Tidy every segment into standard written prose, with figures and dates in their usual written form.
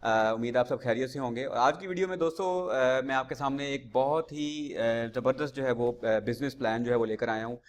उम्मीद आप सब खैरियत से होंगे। और आज की वीडियो में दोस्तों मैं आपके सामने एक बहुत ही ज़बरदस्त जो है वो बिज़नेस प्लान जो है वो लेकर आया हूँ,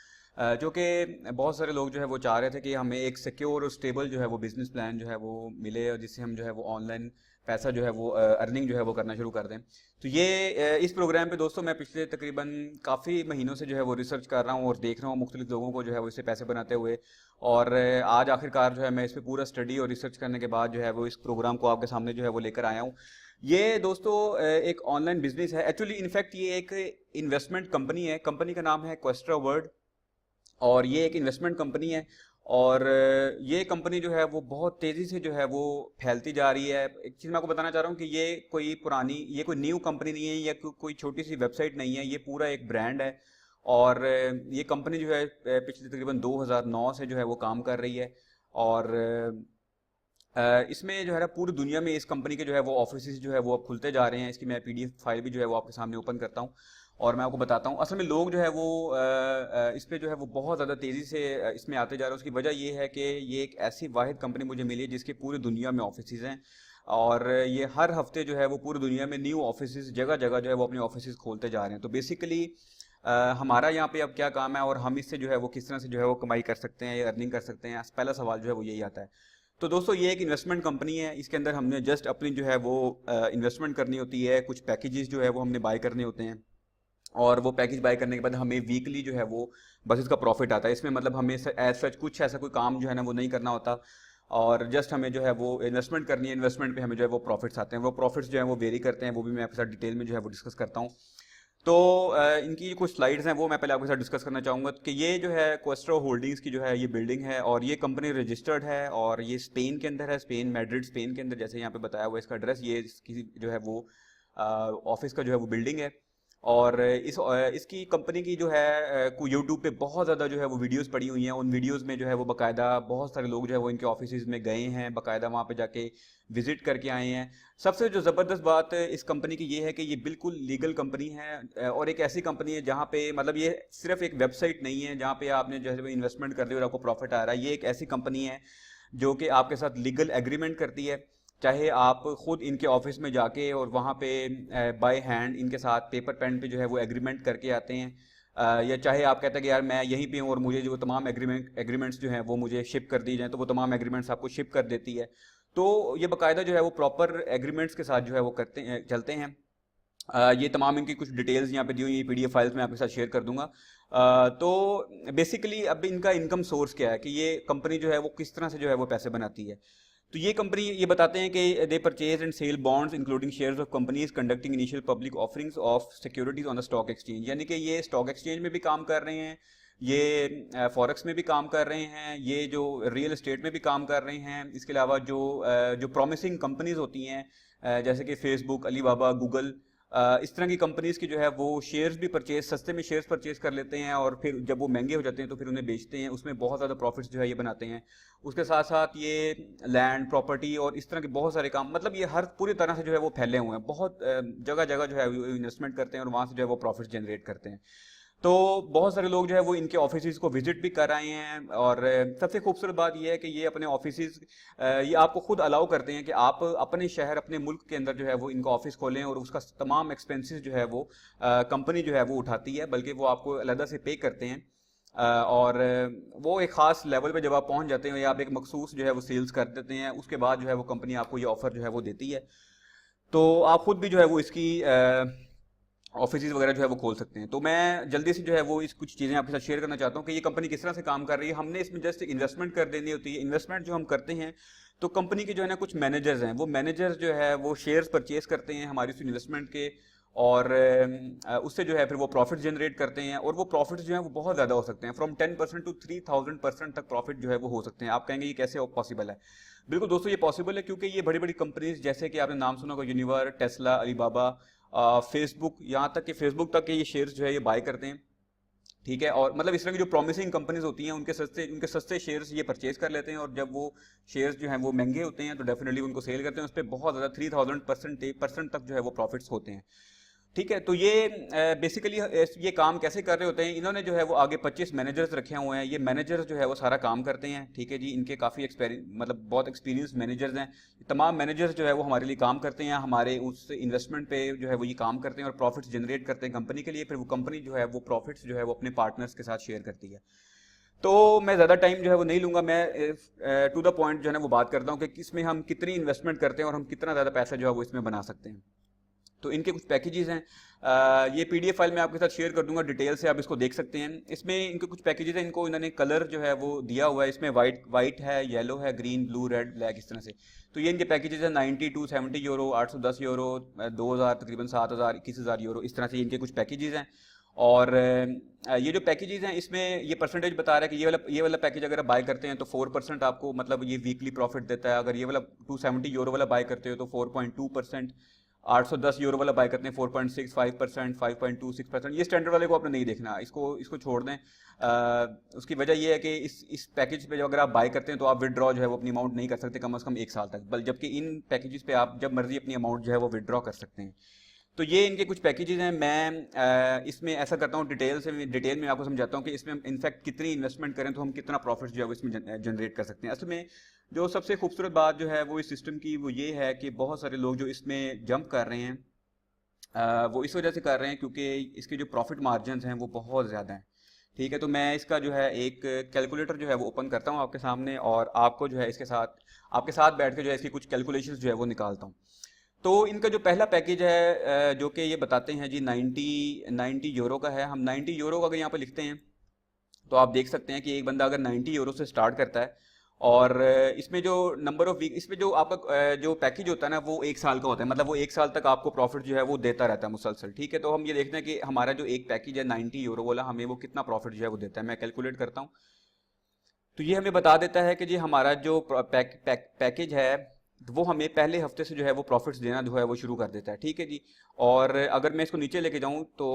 जो कि बहुत सारे लोग जो है वो चाह रहे थे कि हमें एक सिक्योर और स्टेबल जो है वो बिज़नेस प्लान जो है वो मिले और जिससे हम जो है वो ऑनलाइन पैसा जो है वो अर्निंग जो है वो करना शुरू कर दें। तो ये इस प्रोग्राम पे दोस्तों मैं पिछले तकरीबन काफ़ी महीनों से जो है वो रिसर्च कर रहा हूँ और देख रहा हूँ मुख्तलिफ लोगों को जो है वो इससे पैसे बनाते हुए। और आज आखिरकार जो है मैं इस पे पूरा स्टडी और रिसर्च करने के बाद जो है वो इस प्रोग्राम को आपके सामने जो है वो लेकर आया हूँ। ये दोस्तों एक ऑनलाइन बिजनेस है, एक्चुअली इनफैक्ट ये एक इन्वेस्टमेंट कंपनी है। कंपनी का नाम है क्वेस्ट्रा वर्ल्ड और ये एक इन्वेस्टमेंट कंपनी है। और ये कंपनी जो है वो बहुत तेज़ी से जो है वो फैलती जा रही है। एक चीज़ मैं आपको बताना चाह रहा हूँ कि ये कोई न्यू कंपनी नहीं है या कोई छोटी सी वेबसाइट नहीं है, ये पूरा एक ब्रांड है। और ये कंपनी जो है पिछले तकरीबन 2009 से जो है वो काम कर रही है। और इसमें जो है ना पूरी दुनिया में इस कंपनी के जो है वो ऑफिस जो है वो अब खुलते जा रहे हैं। इसकी मैं पीडीएफ फाइल भी जो है वो आपके सामने ओपन करता हूँ और मैं आपको बताता हूँ। असल में लोग जो है वो इस पे जो है वो बहुत ज़्यादा तेज़ी से इसमें आते जा रहे हैं। उसकी वजह ये है कि ये एक ऐसी वाहिद कंपनी मुझे मिली है जिसके पूरी दुनिया में ऑफिस हैं। और ये हर हफ्ते जो है वो पूरी दुनिया में न्यू ऑफिस जगह जगह जो है वो अपने ऑफिस खोलते जा रहे हैं। तो बेसिकली हमारा यहाँ पे अब क्या काम है और हम इससे जो है वो किस तरह से जो है वो कमाई कर सकते हैं या अर्निंग कर सकते हैं, पहला सवाल जो है वो यही आता है। तो दोस्तों ये एक इन्वेस्टमेंट कंपनी है। इसके अंदर हमने जस्ट अपनी जो है वो इन्वेस्टमेंट करनी होती है, कुछ पैकेजेस जो है वो हमने बाय करने होते हैं। और वो पैकेज बाय करने के बाद हमें वीकली जो है वो बस इसका प्रॉफिट आता है। इसमें मतलब हमें एज सच कुछ ऐसा कोई काम जो है ना वो नहीं करना होता और जस्ट हमें जो है वो इन्वेस्टमेंट करनी है। इन्वेस्टमेंट पे हमें जो है वो प्रॉफिट्स आते हैं। वो प्रॉफिट्स जो है वो वेरी करते हैं, वो भी मैं आपके साथ डिटेल में जो है वो डिस्कस करता हूँ। तो इनकी कुछ स्लाइड्स हैं वो मैं पहले आपके साथ डिस्कस करना चाहूँगा कि ये जो है क्वेस्ट्रो होल्डिंग्स की जो है ये बिल्डिंग है और ये कंपनी रजिस्टर्ड है और ये स्पेन के अंदर है, स्पेन मैड्रिड स्पेन के अंदर, जैसे यहाँ पे बताया हुआ इसका एड्रेस। ये इसकी जो है वो ऑफिस का जो है वो बिल्डिंग है। और इसकी कंपनी की जो है को यूट्यूब पे बहुत ज़्यादा जो है वो वीडियोस पड़ी हुई हैं। उन वीडियोस में जो है वो बाकायदा बहुत सारे लोग जो है वो इनके ऑफिस में गए हैं, बाकायदा वहाँ पे जाके विजिट करके आए हैं। सबसे जो ज़बरदस्त बात इस कंपनी की ये है कि ये बिल्कुल लीगल कंपनी है और एक ऐसी कंपनी है जहाँ पे मतलब ये सिर्फ एक वेबसाइट नहीं है जहाँ पे आपने जो है इन्वेस्टमेंट कर दी और आपको प्रॉफिट आ रहा है। ये एक ऐसी कंपनी है जो कि आपके साथ लीगल एग्रीमेंट करती है। चाहे आप खुद इनके ऑफिस में जाके और वहाँ पे बाय हैंड इनके साथ पेपर पेन पे जो है वो एग्रीमेंट करके आते हैं, या चाहे आप कहते हैं कि यार मैं यहीं पे हूँ और मुझे जो तमाम एग्रीमेंट्स जो हैं वो मुझे शिप कर दी जाएँ, तो वो तमाम एग्रीमेंट्स आपको शिप कर देती है। तो ये बाकायदा जो है वो प्रॉपर एग्रीमेंट्स के साथ जो है वो करते हैं, चलते हैं। ये तमाम इनकी कुछ डिटेल्स यहाँ पे दी हुई है, पीडीएफ फाइल्स में आपके साथ शेयर कर दूंगा। तो बेसिकली अब इनका इनकम सोर्स क्या है कि ये कंपनी जो है वो किस तरह से जो है वो पैसे बनाती है। तो ये कंपनी ये बताते हैं कि they purchase and sell bonds including shares of companies conducting initial public offerings of securities on the stock exchange. यानी कि ये स्टॉक एक्सचेंज में भी काम कर रहे हैं, ये फॉरेक्स में भी काम कर रहे हैं, ये जो रियल एस्टेट में भी काम कर रहे हैं। इसके अलावा जो प्रॉमिसिंग कंपनीज होती हैं जैसे कि फेसबुक, अलीबाबा, गूगल, इस तरह की कंपनीज की जो है वो शेयर्स भी परचेज, सस्ते में शेयर्स परचेज कर लेते हैं और फिर जब वो महंगे हो जाते हैं तो फिर उन्हें बेचते हैं, उसमें बहुत ज़्यादा प्रॉफिट्स जो है ये बनाते हैं। उसके साथ साथ ये लैंड प्रॉपर्टी और इस तरह के बहुत सारे काम, मतलब ये हर पूरी तरह से जो है वो फैले हुए हैं। बहुत जगह जगह जो है इन्वेस्टमेंट करते हैं और वहाँ से जो है वो प्रॉफिट जनरेट करते हैं। तो बहुत सारे लोग जो है वो इनके ऑफिस को विजिट भी कर आए हैं। और सबसे खूबसूरत बात यह है कि ये अपने ऑफिस ये आपको खुद अलाउ करते हैं कि आप अपने शहर, अपने मुल्क के अंदर जो है वो इनका ऑफिस खोलें और उसका तमाम एक्सपेंसेस जो है वो कंपनी जो है वो उठाती है, बल्कि वो आपको अलग से पे करते हैं। और वो एक ख़ास लेवल पे जब आप पहुंच जाते हैं या आप एक मखसूस जो है वो सेल्स कर देते हैं, उसके बाद जो है वो कंपनी आपको ये ऑफ़र जो है वो देती है। तो आप खुद भी जो है वो इसकी ऑफिस वगैरह जो है वो खोल सकते हैं। तो मैं जल्दी से जो है वो इस कुछ चीज़ें आपके साथ शेयर करना चाहता हूँ कि ये कंपनी किस तरह से काम कर रही है। हमने इसमें जस्ट इन्वेस्टमेंट कर देनी होती है। इन्वेस्टमेंट जो हम करते हैं तो कंपनी के जो है ना कुछ मैनेजर्स हैं, वो मैनेजर्स जो है वो शेयर्स परचेज करते हैं हमारी उस इन्वेस्टमेंट के और उससे जो है फिर वो प्रॉफिट जनरेट करते हैं। और वो प्रॉफिट्स जो है वो बहुत ज़्यादा हो सकते हैं, फ्रॉम 10% टू 3000% तक प्रॉफिट जो है वो हो सकते हैं। आप कहेंगे ये कैसे पॉसिबल है? बिल्कुल दोस्तों, ये पॉसिबल है क्योंकि ये बड़ी बड़ी कंपनीज जैसे कि आपने नाम सुना होगा, यूनिवर, टेस्ला, अलीबाबा, फेसबुक, यहाँ तक कि फेसबुक तक के ये शेयर्स जो है ये बाय करते हैं। ठीक है, और मतलब इस तरह की जो प्रॉमिसिंग कंपनीज होती हैं उनके सस्ते शेयर्स ये परचेज कर लेते हैं और जब वो शेयर्स जो हैं वो महंगे होते हैं तो डेफिनेटली उनको सेल करते हैं। उस पर बहुत ज़्यादा 3000% तक जो है वो प्रॉफिट्स होते हैं। ठीक है। तो ये बेसिकली ये काम कैसे कर रहे होते हैं, इन्होंने जो है वो आगे 25 मैनेजर्स रखे हुए हैं। ये मैनेजर्स जो है वो सारा काम करते हैं, ठीक है जी। इनके काफ़ी मतलब बहुत एक्सपीरियंस मैनेजर्स हैं। तमाम मैनेजर्स जो है वो हमारे लिए काम करते हैं, हमारे उस इन्वेस्टमेंट पे जो है वो ये काम करते हैं और प्रॉफिट्स जनरेट करते हैं कंपनी के लिए। फिर वो कंपनी जो है वो प्रॉफिट्स जो है वो अपने पार्टनर्स के साथ शेयर करती है। तो मैं ज़्यादा टाइम जो है वो नहीं लूँगा, मैं टू द पॉइंट जो है ना वो बात करता हूँ कि इसमें हम कितनी इन्वेस्टमेंट करते हैं और हम कितना ज़्यादा पैसा जो है वो इसमें बना सकते हैं। तो इनके कुछ पैकेजेस हैं, ये पीडीएफ फाइल मैं आपके साथ शेयर कर दूंगा, डिटेल से आप इसको देख सकते हैं। इसमें इनके कुछ पैकेजेस हैं, इनको इन्होंने कलर जो है वो दिया हुआ है, इसमें वाइट है, येलो है, ग्रीन, ब्लू, रेड, ब्लैक, इस तरह से। तो ये इनके पैकेजेस हैं 90 टू 70 यूरो, 810 यूरो, 2000, तकरीबन 7000, 21000 यूरो, इस तरह से इनके कुछ पैकेजेस हैं। और ये जो पैकेजेस हैं इसमें ये परसेंटेज बता रहा है कि ये वाला पैकेज अगर आप बाय करते हैं तो 4% आपको मतलब ये वीकली प्रॉफिट देता है। अगर ये वाला 270 यूरो वाला बाय करते हो तो 4.2%, 810 यूरो वाला बाय करते हैं 4.65%, 5.26%। ये स्टैंडर्ड वाले को आपने नहीं देखना, इसको छोड़ दें। उसकी वजह ये है कि इस पैकेज पे जो अगर आप बाय करते हैं तो आप विड्रॉ जो है वो अपनी अमाउंट नहीं कर सकते कम से कम 1 साल तक, जबकि इन पैकेजेस पे आप जब मर्जी अपनी अमाउंट जो है वो विड्रॉ कर सकते हैं। तो ये इनके कुछ पैकेजेस हैं। मैं इसमें ऐसा करता हूँ, डिटेल में आपको समझाता हूँ कि इसमें इनफैक्ट कितनी इन्वेस्टमेंट करें तो हम कितना प्रॉफिट जो है वो इसमें जनरेट कर सकते हैं। असल में जो सबसे खूबसूरत बात जो है वो इस सिस्टम की वो ये है कि बहुत सारे लोग जो इसमें जंप कर रहे हैं वो इस वजह से कर रहे हैं क्योंकि इसके जो प्रॉफिट मार्जिन हैं वो बहुत ज़्यादा हैं, ठीक है। तो मैं इसका जो है एक कैलकुलेटर जो है वो ओपन करता हूँ आपके सामने और आपको जो है आपके साथ बैठ के जो है इसकी कुछ कैलकुलेशंस जो है वो निकालता हूँ। तो इनका जो पहला पैकेज है जो कि ये बताते हैं जी 90 यूरो का है। हम 90 यूरो का अगर यहाँ पर लिखते हैं तो आप देख सकते हैं कि एक बंदा अगर 90 यूरो से स्टार्ट करता है और इसमें जो नंबर ऑफ वीक, इसमें जो आपका जो पैकेज होता है ना वो 1 साल का होता है, मतलब वो 1 साल तक आपको प्रॉफिट जो है वो देता रहता है मुसलसल, ठीक है। तो हम ये देखते हैं कि हमारा जो एक पैकेज है 90 यूरो वाला हमें वो कितना प्रॉफिट जो है वो देता है। मैं कैलकुलेट करता हूँ तो ये हमें बता देता है कि जी हमारा जो पैकेज है वो हमें पहले हफ्ते से जो है वो प्रॉफिट्स देना जो है वो शुरू कर देता है, ठीक है जी। और अगर मैं इसको नीचे लेके जाऊँ तो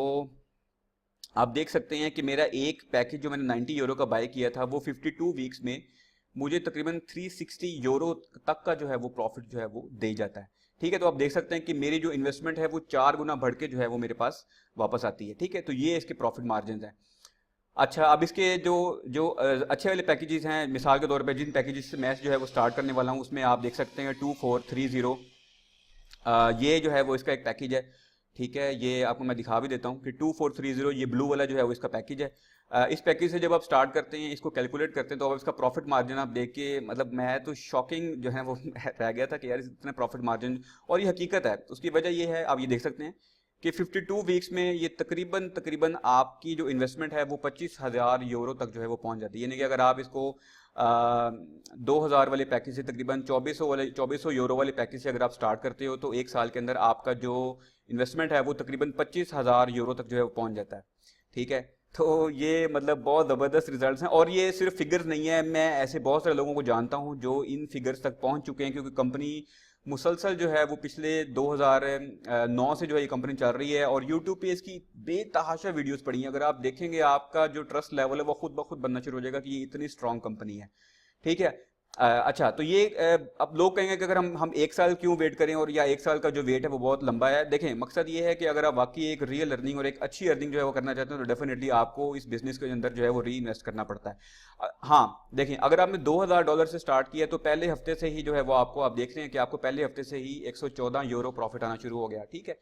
आप देख सकते हैं कि मेरा एक पैकेज जो मैंने 90 यूरो का बाय किया था वो 52 वीक्स में मुझे तकरीबन 360 यूरो तक का जो है वो प्रॉफिट जो है वो दे जाता है, ठीक है। तो आप देख सकते हैं कि मेरी जो इन्वेस्टमेंट है वो 4 गुना बढ़ के जो है वो मेरे पास वापस आती है, ठीक है। तो ये इसके प्रॉफिट मार्जिन हैं। अच्छा, अब इसके जो जो अच्छे वाले पैकेजेस हैं, मिसाल के तौर पे जिन पैकेजेस से मैं जो है वो स्टार्ट करने वाला हूँ उसमें आप देख सकते हैं 2430, ये जो है वो इसका एक पैकेज है, ठीक है। ये आपको मैं दिखा भी देता हूँ कि 2430 ये ब्लू वाला जो है वो इसका पैकेज है। इस पैकेज से जब आप स्टार्ट करते हैं, इसको कैलकुलेट करते हैं तो अब इसका प्रॉफिट मार्जिन आप देख के मतलब मैं तो शॉकिंग जो है वो रह गया था कि यार इतना प्रॉफिट मार्जिन, और ये हकीकत है। उसकी वजह ये है, आप ये देख सकते हैं कि 52 वीक्स में ये तकरीबन आपकी जो इन्वेस्टमेंट है वो 25,000 यूरो तक जो है वो पहुंच जाती है। यानी कि अगर आप इसको 2000 वाले पैकेज से तकरीबन 2400 यूरो वाले पैकेज से अगर आप स्टार्ट करते हो तो 1 साल के अंदर आपका जो इन्वेस्टमेंट है वो तकरीबन 25,000 यूरो तक जो है वो पहुंच जाता है, ठीक है। तो ये मतलब बहुत ज़बरदस्त रिजल्ट्स हैं और ये सिर्फ फिगर्स नहीं है, मैं ऐसे बहुत सारे लोगों को जानता हूं जो इन फिगर्स तक पहुंच चुके हैं, क्योंकि कंपनी मुसलसल जो है वो पिछले 2009 से जो है ये कंपनी चल रही है और यूट्यूब पे इसकी बेतहाशा वीडियोस पड़ी हैं। अगर आप देखेंगे आपका जो ट्रस्ट लेवल है वो खुद ब खुद बनना शुरू हो जाएगा कि ये इतनी स्ट्रांग कंपनी है, ठीक है। अच्छा, तो ये अब लोग कहेंगे कि अगर हम 1 साल क्यों वेट करें, और या 1 साल का जो वेट है वो बहुत लंबा है। देखें, मकसद ये है कि अगर आप वाकई एक रियल अर्निंग और एक अच्छी अर्निंग जो है वो करना चाहते हैं तो डेफिनेटली आपको इस बिजनेस के अंदर जो है वो री इन्वेस्ट करना पड़ता है। हाँ, देखें, अगर आपने $2000 से स्टार्ट किया तो पहले हफ्ते से ही जो है वो आप देख रहे हैं कि आपको पहले हफ्ते से ही 114 यूरो प्रॉफिट आना शुरू हो गया, ठीक है।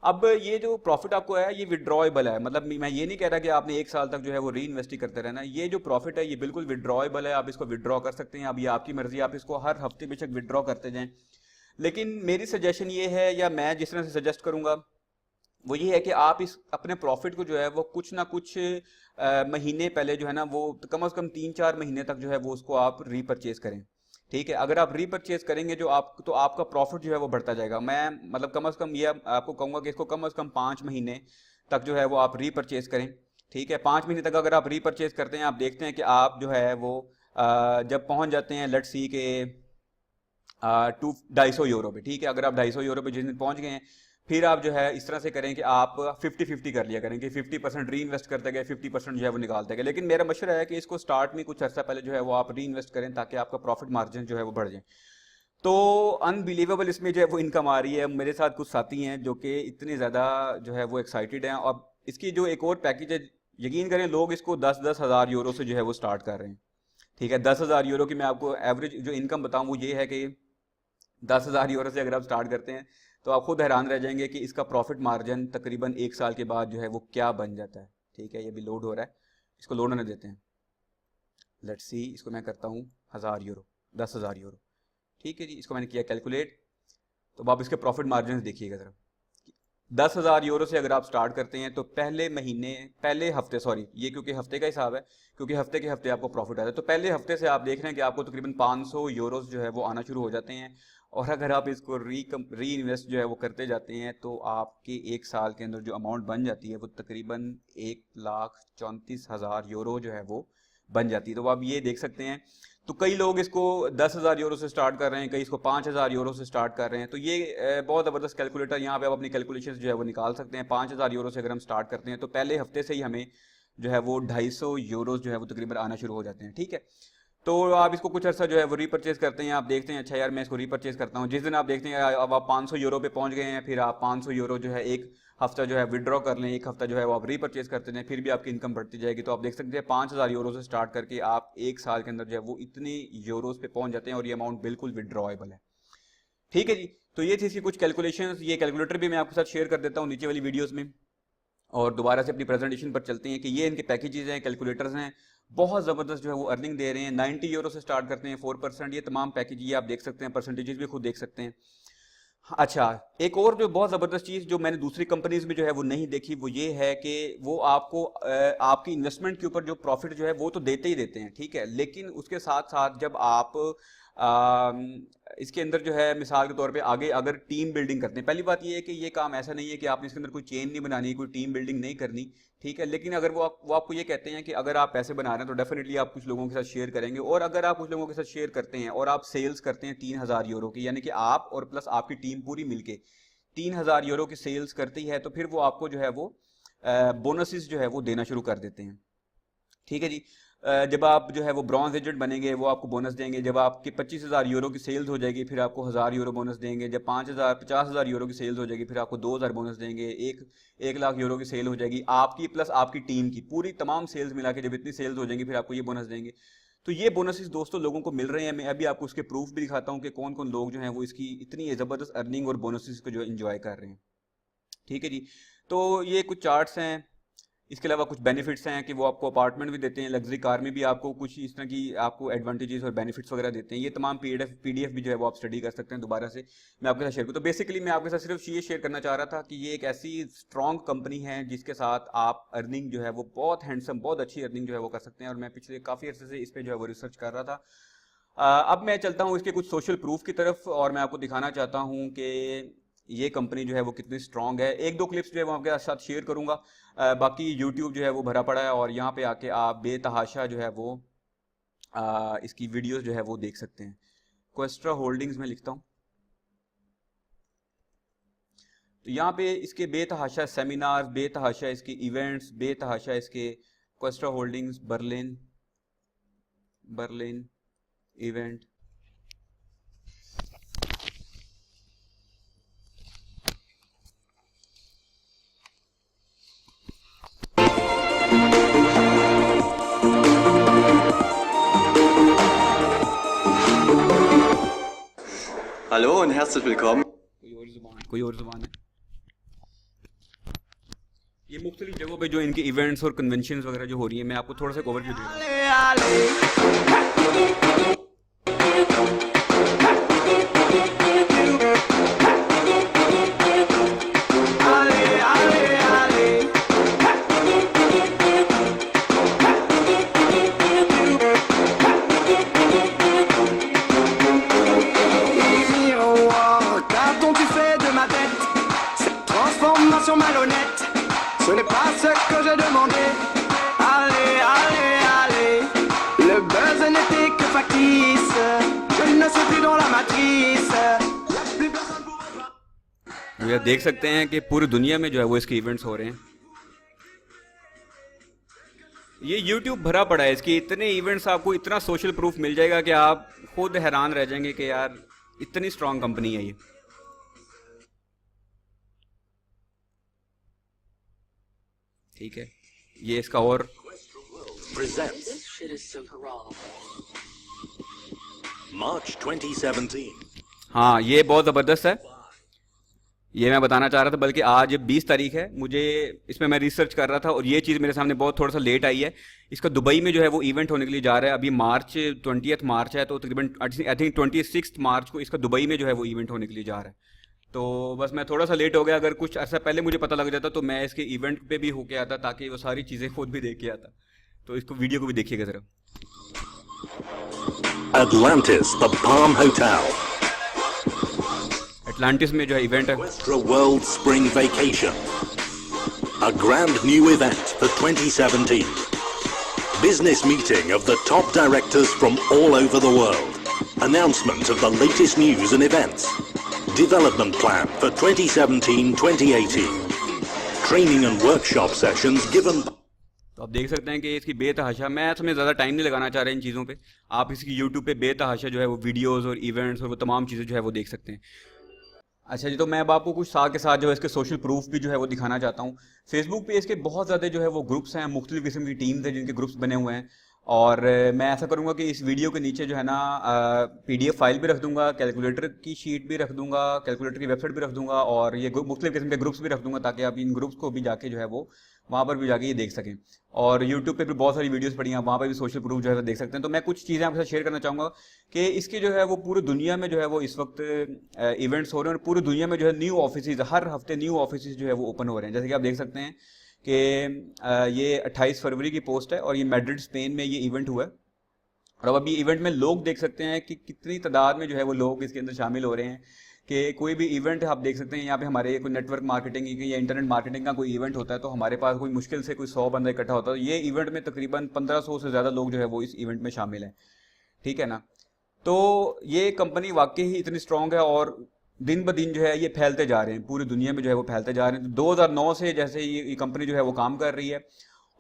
अब ये जो प्रॉफिट आपको है ये विड्रॉएबल है, मतलब मैं ये नहीं कह रहा कि आपने 1 साल तक जो है वो री इन्वेस्ट ही करते रहना। ये जो प्रॉफिट है ये बिल्कुल विड्रॉएबल है, आप इसको विड्रॉ कर सकते हैं। अब ये आपकी मर्जी, आप इसको हर हफ्ते बेशक विड्रॉ करते जाएं, लेकिन मेरी सजेशन ये है, या मैं जिस तरह से सजेस्ट करूंगा वो ये है कि आप इस अपने प्रॉफिट को जो है वो कुछ ना कुछ महीने पहले जो है ना वो कम से कम 3-4 महीने तक जो है वो उसको आप रीपरचेज करें, ठीक है। अगर आप रीपरचेज करेंगे तो आपका प्रॉफिट जो है वो बढ़ता जाएगा। मैं मतलब कम से कम ये आपको कहूँगा कि इसको कम से कम 5 महीने तक जो है वो आप रीपरचेज करें, ठीक है। 5 महीने तक अगर आप रीपरचेज करते हैं, आप देखते हैं कि आप जो है वो जब पहुंच जाते हैं लेट्स सी के 250 यूरो पे, ठीक है। अगर आप 250 यूरो पे जिस दिन पहुंच गए हैं, फिर आप जो है इस तरह से करें कि आप 50-50 कर लिया करें कि 50% री इन्वेस्ट करते गए, 50% जो है वो निकालते गए। लेकिन मेरा मशवरा है कि इसको स्टार्ट में कुछ अर्सा पहले जो है वो आप री इन्वेस्ट करें ताकि आपका प्रॉफिट मार्जिन जो है वो बढ़ जाए। तो अनबिलीवेबल इसमें जो है वो इनकम आ रही है। मेरे साथ कुछ साथी हैं जो कि इतने ज़्यादा जो है वो एक्साइटेड हैं, और इसकी जो एक और पैकेज है, यकीन करें लोग इसको 10-10 हज़ार यूरो से जो है वो स्टार्ट कर रहे हैं। ठीक है, 10,000 यूरो की मैं आपको एवरेज जो इनकम बताऊं वो ये है कि 10,000 यूरो से अगर आप स्टार्ट करते हैं तो आप खुद हैरान रह जाएंगे कि इसका प्रॉफिट मार्जिन तकरीबन 1 साल के बाद जो है वो क्या बन जाता है। ठीक है, ये भी लोड हो रहा है, इसको लोड होने देते हैं। लेट्स सी, इसको मैं करता हूँ 1,000 यूरो, 10,000 यूरो। ठीक है जी, इसको मैंने किया कैलकुलेट। तो अब आप इसके प्रॉफिट मार्जिन देखिएगा ज़रा। 10,000 यूरो से अगर आप स्टार्ट करते हैं तो पहले महीने, पहले हफ्ते, सॉरी ये क्योंकि हफ्ते का हिसाब है, क्योंकि हफ्ते के हफ्ते आपको प्रॉफिट आता है, तो पहले हफ्ते से आप देख रहे हैं कि आपको तकरीबन 500 यूरोस जो है वो आना शुरू हो जाते हैं। और अगर आप इसको री इन्वेस्ट जो है वो करते जाते हैं तो आपके 1 साल के अंदर जो अमाउंट बन जाती है वो तकरीबन 1,34,000 यूरो जो है वो बन जाती है। तो आप ये देख सकते हैं, तो कई लोग इसको 10,000 यूरो से स्टार्ट कर रहे हैं, कई इसको 5,000 यूरो से स्टार्ट कर रहे हैं। तो ये बहुत ज़बरदस्त कैलकुलेटर, यहाँ पे आप अपनी कैलकुलेशन जो है वो निकाल सकते हैं। 5,000 यूरो से अगर हम स्टार्ट करते हैं तो पहले हफ्ते से ही हमें जो है वो 250 यूरोस जो है वो तकरीबन आना शुरू हो जाते हैं। ठीक है, तो आप इसको कुछ अर्सा जो है वो रीपरचेज करते हैं, आप देखते हैं अच्छा यार मैं इसको रीपरचेज करता हूँ। जिस दिन आप देखते हैं अब आप 500 यूरो पे पहुंच गए हैं, फिर आप 500 यूरो जो है एक हफ्ता जो है विड्रॉ कर लें, एक हफ्ता जो है वो आप रीपरचेज करते हैं, फिर भी आपकी इनकम बढ़ती जाएगी। तो आप देख सकते हैं 5,000 यूरो से स्टार्ट करके आप 1 साल के अंदर जो है वो इतने यूरोस पे पहुंच जाते हैं, और ये अमाउंट बिल्कुल विड्रॉएबल है। ठीक है जी, तो ये थी इसकी कुछ कैलकुलेशंस। ये कैलकुलेटर भी मैं आपके साथ शेयर कर देता हूँ नीचे वाली वीडियोस में। और दोबारा से अपनी प्रेजेंटेशन पर चलते हैं कि ये इनके पैकेजेस हैं, कैलकुलेटर्स हैं, बहुत ज़बरदस्त जो है वो अर्निंग दे रहे हैं। 90 यूरो से स्टार्ट करते हैं, 4%। ये तमाम पैकेज ये आप देख सकते हैं, परसेंटेजेस भी खुद देख सकते हैं। अच्छा, एक और जो बहुत ज़बरदस्त चीज़ जो मैंने दूसरी कंपनीज में जो है वो नहीं देखी, वो ये है कि वो आपको आपकी इन्वेस्टमेंट के ऊपर जो प्रॉफिट जो है वो तो देते ही देते हैं। ठीक है, लेकिन उसके साथ साथ जब आप इसके अंदर जो है मिसाल के तौर पे आगे अगर टीम बिल्डिंग करते हैं, पहली बात ये है कि ये काम ऐसा नहीं है कि आपने इसके अंदर कोई चेन नहीं बनानी, कोई टीम बिल्डिंग नहीं करनी। ठीक है, लेकिन अगर वो आपको ये कहते हैं कि अगर आप पैसे बना रहे हैं तो डेफिनेटली आप कुछ लोगों के साथ शेयर करेंगे, और अगर आप कुछ लोगों के साथ शेयर करते हैं और आप सेल्स करते हैं 3,000 यूरो की, यानी कि आप और प्लस आपकी टीम पूरी मिलके 3,000 यूरो की सेल्स करती है, तो फिर वो आपको जो है वो बोनसेस जो है वो देना शुरू कर देते हैं। ठीक है जी, जब आप जो है वो ब्रॉन्ज एजेंट बनेंगे वो आपको बोनस देंगे। जब आपकी 25,000 यूरो की सेल्स हो जाएगी फिर आपको 1,000 यूरो बोनस देंगे। जब 50,000 यूरो की सेल्स हो जाएगी फिर आपको 2,000 बोनस देंगे। 1 लाख यूरो की सेल हो जाएगी आपकी प्लस आपकी टीम की, पूरी तमाम सेल्स मिला के जब इतनी सेल्स हो जाएंगी फिर आपको ये बोनस देंगे। तो ये बोनसेस दोस्तों लोगों को मिल रहे हैं। मैं अभी आपको उसके प्रूफ भी दिखाता हूँ कि कौन कौन लोग जो हैं वो इसकी इतनी ज़बरदस्त अर्निंग और बोनसेस को जो इंजॉय कर रहे हैं। ठीक है जी, तो ये कुछ चार्ट्स हैं। इसके अलावा कुछ बेनिफिट्स हैं कि वो आपको अपार्टमेंट भी देते हैं, लग्जरी कार में भी आपको कुछ इस तरह की आपको एडवांटेजेस और बेनिफिट्स वगैरह देते हैं। ये तमाम पीडीएफ भी जो है वो आप स्टडी कर सकते हैं। दोबारा से मैं आपके साथ शेयर करूँ तो बेसिकली मैं आपके साथ सिर्फ ये शेयर करना चाह रहा था कि ये एक ऐसी स्ट्रॉन्ग कंपनी है जिसके साथ आप अर्निंग जो है वो बहुत हैंडसम, बहुत अच्छी अर्निंग जो है वो कर सकते हैं। और मैं पिछले काफ़ी अर्से से इस पर जो है वो रिसर्च कर रहा था। अब मैं चलता हूँ इसके कुछ सोशल प्रूफ की तरफ, और मैं आपको दिखाना चाहता हूँ कि ये कंपनी जो है वो कितनी स्ट्रांग है। एक दो क्लिप्स जो है वो आपके साथ शेयर करूंगा, बाकी यूट्यूब जो है वो भरा पड़ा है, और यहाँ पे आके आप बेतहाशा जो है वो इसकी वीडियोस जो है वो देख सकते हैं। क्वेस्ट्रा होल्डिंग्स में लिखता हूँ तो यहाँ पे इसके बेतहाशा सेमिनार, बेतहाशा इसके इवेंट्स, बेतहाशा इसके Questra Holdings Berlin event. Hallo und herzlich willkommen. कोई और जुबान है। ये मुख्तलिफ जगहों पे जो इनके इवेंट्स और कन्वेंशन वगैरह जो हो रही है, मैं आपको थोड़ा सा ओवरव्यू दे रहा हूँ। Malhonnête, ce n'est pas ce que j'ai demandé. Allez, allez, allez, le buzz n'était que factice. Je ne suis plus dans la matrice. La plus personne pourra. ये देख सकते हैं कि पूरी दुनिया में जो है वो इसके इवेंट्स हो रहे हैं। ये YouTube भरा पड़ा है, इसके इतने इवेंट्स, आपको इतना सोशल प्रूफ मिल जाएगा कि आप खुद हैरान रह जाएंगे कि यार इतनी स्ट्रांग कंपनी है ये। ठीक है, ये इसका और presents March 2017. हाँ, ये बहुत ज़बरदस्त है, ये मैं बताना चाह रहा था। बल्कि आज 20 तारीख है, मुझे इसमें मैं रिसर्च कर रहा था और ये चीज़ मेरे सामने बहुत थोड़ा सा लेट आई है। इसका दुबई में जो है वो इवेंट होने के लिए जा रहा है। अभी मार्च 20 मार्च है, तो तकरीबन आई थिंक 26 मार्च को इसका दुबई में जो है वो इवेंट होने के लिए जा रहा है। तो बस मैं थोड़ा सा लेट हो गया। अगर कुछ अर्सा पहले मुझे पता लग जाता तो मैं इसके इवेंट पे भी होके आता, ताकि वो सारी चीज़ें खुद भी देख के आता। तो इसको वीडियो को भी देखिएगा ज़रा। Atlantis, the Palm Hotel. Atlantis में जो है इवेंट है। Equestra World Spring Vacation. A grand new event for 2017. Business meeting of the top directors from all over the world. Announcement of the latest news and events. Development plan for 2017-2018. Training and workshop sessions given. तो आप देख सकते हैं कि इसकी बेतहाशा, मैं इसमें ज़्यादा टाइम नहीं लगाना चाह रहा इन चीज़ों पे। आप इसकी यूट्यूब पे बेतहाशा जो है वो वीडियोस और इवेंट्स और वो तमाम चीज़ें जो है वो देख सकते हैं। अच्छा जी, तो मैं अब आपको कुछ साथ के साथ जो है इसके सोशल प्रूफ भी जो है वो दिखाना चाहता हूँ। फेसबुक पे इसके बहुत ज़्यादा जो है वो ग्रुप्स हैं, मुख्तलिफ किस्म की टीम्स हैं जिनके ग्रुप्स बने हुए हैं। और मैं ऐसा करूँगा कि इस वीडियो के नीचे जो है ना PDF फाइल भी रख दूँगा, कैलकुलेटर की शीट भी रख दूँगा, कैलकुलेटर की वेबसाइट भी रख दूँगा, और ये मुख्तलिफ किस्म के ग्रुप्स भी रख दूँगा, ताकि आप इन ग्रुप्स को भी जाके जो है वो वहाँ पर भी जाके ये देख सकें। और यूट्यूब पे भी बहुत सारी वीडियोस पड़ी हैं, वहाँ पर भी सोशल प्रूफ जो है देख सकते हैं। तो मैं कुछ चीज़ें आपके साथ शेयर करना चाहूँगा कि इसके जो है वो पूरी दुनिया में जो है वो इस वक्त इवेंट्स हो रहे हैं, और पूरी दुनिया में जो है न्यू ऑफिसेज, हर हफ्ते न्यू ऑफिसेज जो है वो ओपन हो रहे हैं। जैसे कि आप देख सकते हैं कि ये 28 फरवरी की पोस्ट है और ये मैड्रिड स्पेन में ये इवेंट हुआ है। और अब अभी इवेंट में लोग देख सकते हैं कि कितनी तादाद में जो है वो लोग इसके अंदर शामिल हो रहे हैं। कि कोई भी इवेंट आप देख सकते हैं, यहाँ पे हमारे कोई नेटवर्क मार्केटिंग या इंटरनेट मार्केटिंग का कोई इवेंट होता है तो हमारे पास कोई मुश्किल से कोई 100 बंदा इकट्ठा होता है। ये इवेंट में तकरीबन 1500 से ज़्यादा लोग जो है वो इस इवेंट में शामिल हैं। ठीक है ना। तो ये कंपनी वाकई ही इतनी स्ट्रॉन्ग है और दिन ब दिन जो है ये फैलते जा रहे हैं, पूरी दुनिया में जो है वो फैलते जा रहे हैं। 2009 से जैसे ये कंपनी जो है वो काम कर रही है।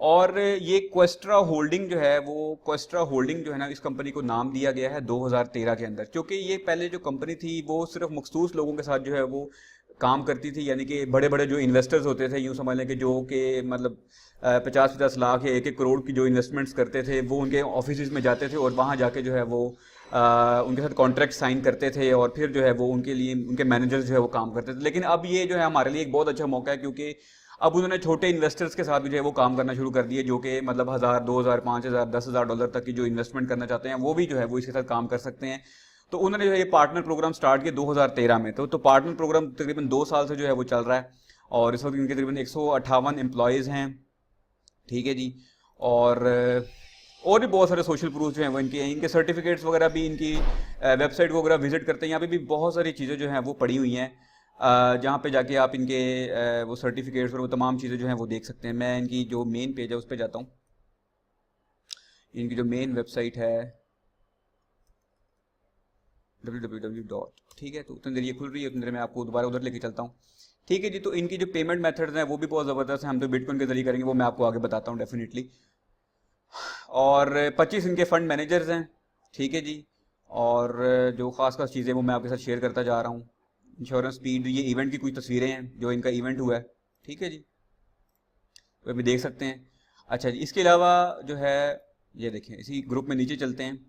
और ये क्वेस्ट्रा होल्डिंग जो है वो, क्वेस्ट्रा होल्डिंग जो है ना, इस कंपनी को नाम दिया गया है 2013 के अंदर, क्योंकि ये पहले जो कंपनी थी वो सिर्फ मखसूस लोगों के साथ जो है वो काम करती थी। यानी कि बड़े बड़े जो इन्वेस्टर्स होते थे, यूँ समझ लें कि जो कि मतलब 50-50 लाख या 1-1 करोड़ की जो इन्वेस्टमेंट्स करते थे, वो उनके ऑफिस में जाते थे और वहाँ जाके जो है वो उनके साथ कॉन्ट्रैक्ट साइन करते थे और फिर जो है वो उनके लिए उनके मैनेजर्स जो है वो काम करते थे। लेकिन अब ये जो है हमारे लिए एक बहुत अच्छा मौका है, क्योंकि अब उन्होंने छोटे इन्वेस्टर्स के साथ भी जो है वो काम करना शुरू कर दिए, जो कि मतलब 1000, 2000, 5000, 10,000 डॉलर तक की जो इन्वेस्टमेंट करना चाहते हैं वो भी जो है वो इसके साथ काम कर सकते हैं। तो उन्होंने जो है ये पार्टनर प्रोग्राम स्टार्ट किया 2013 में। तो पार्टनर प्रोग्राम तकरीबन 2 साल से जो है वो चल रहा है और इस वक्त इनके तकरीबन 158 एम्प्लॉयज़ हैं। ठीक है जी। और भी बहुत सारे सोशल प्रूफ जो हैं वो इनके सर्टिफिकेट्स वगैरह भी इनकी वेबसाइट वगैरह विजिट करते हैं। यहाँ पे भी बहुत सारी चीज़ें जो हैं वो पड़ी हुई हैं, जहाँ पे जाके आप इनके वो सर्टिफिकेट्स और वो तमाम चीज़ें जो हैं वो देख सकते हैं। मैं इनकी जो मेन पेज है उस पर जाता हूँ। इनकी जो मेन वेबसाइट है www. ठीक है, तो उतनी देर ये खुल रही है, उतनी देर मैं आपको दोबारा उधर लेके चलता हूँ। ठीक है जी। तो इनकी जो पेमेंट मेथड्स हैं वो भी बहुत ज़बरदस्त है। हम तो बिटकॉइन के जरिए करेंगे, वो मैं आपको आगे बताता हूँ डेफिनेटली। और 25 इनके फंड मैनेजर्स हैं। ठीक है जी। और जो ख़ास चीज़ें वो मैं आपके साथ शेयर करता जा रहा हूँ। इंश्योरेंस स्पीड, ये इवेंट की कुछ तस्वीरें हैं जो इनका इवेंट हुआ है। ठीक है जी, तो अभी देख सकते हैं। अच्छा जी, इसके अलावा जो है ये देखें, इसी ग्रुप में नीचे चलते हैं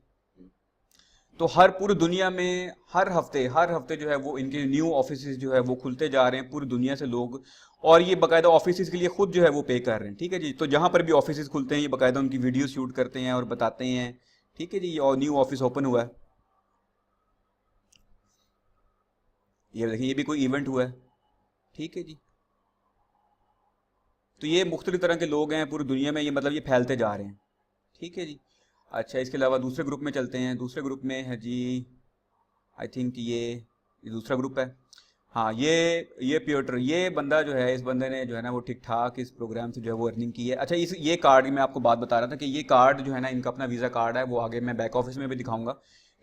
तो हर पूरी दुनिया में हर हफ्ते जो है वो इनके न्यू ऑफिसेज जो है वो खुलते जा रहे हैं पूरी दुनिया से लोग, और ये बाकायदा ऑफिसेज के लिए खुद जो है वो पे कर रहे हैं। ठीक है जी। तो जहाँ पर भी ऑफिसेज खुलते हैं ये बाकायदा उनकी वीडियो शूट करते हैं और बताते हैं। ठीक है जी। और न्यू ऑफिस ओपन हुआ है, ये देखिए, ये भी कोई इवेंट हुआ है। ठीक है जी। तो ये मुख्तलिफ तरह के लोग हैं पूरी दुनिया में, ये मतलब ये फैलते जा रहे हैं। ठीक है जी। अच्छा, इसके अलावा दूसरे ग्रुप में चलते हैं। दूसरे ग्रुप में है जी, आई थिंक ये दूसरा ग्रुप है। हाँ, ये प्योटर, ये बंदा जो है, इस बंदे ने जो है ना वो ठीक ठाक इस प्रोग्राम से जो है वो अर्निंग की है। अच्छा, ये कार्ड मैं आपको बात बता रहा था कि ये कार्ड जो है ना इनका अपना वीज़ा कार्ड है, वो आगे मैं बैक ऑफिस में भी दिखाऊंगा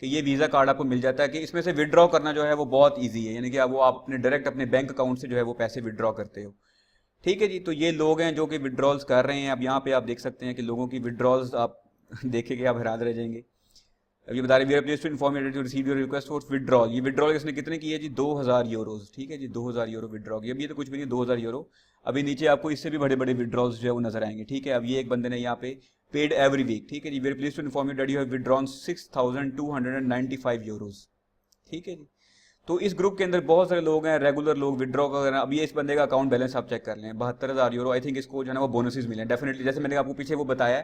कि ये वीज़ा कार्ड आपको मिल जाता है कि इसमें से विड्रॉ करना जो है वो बहुत ईजी है। यानी कि वो आप अपने डायरेक्ट अपने बैंक अकाउंट से जो है वो पैसे विड्रॉ करते हो। ठीक है जी। तो ये लोग हैं जो कि विड्रॉल्स कर रहे हैं। अब यहाँ पे आप देख सकते हैं कि लोगों की विड्रॉल्स आप देखेंगे आप हैरान रह जाएंगे। अब ये बता रहे we to inform you to receive your request for withdrawal. ये विड्रॉल किसने कितने की है जी? 2000 यूरोज, ठीक है जी, 2000 यूरो विड्रॉ की। अब ये तो कुछ भी नहीं, 2000 यूरो। अभी नीचे आपको इससे भी बड़े बड़े विड्रॉल्स जो है वो नजर आएंगे, ठीक है। अब ये एक बंदे ने यहाँ पे पेड एवरी वीक, ठीक है जी, very please to inform you that you have withdrawn 6295 euros, ठीक है जी। तो इस ग्रुप के अंदर बहुत सारे लोग हैं, रेगुलर लोग विड्रॉ कर रहे हैं। अब ये इस बंदे का अकाउंट बैलेंस आप चेक कर लें, 72,000 यूरो। आई थिंक इसको जो है ना वो बोनसेस मिले हैं डेफिनेटली। जैसे मैंने आपको पीछे वो बताया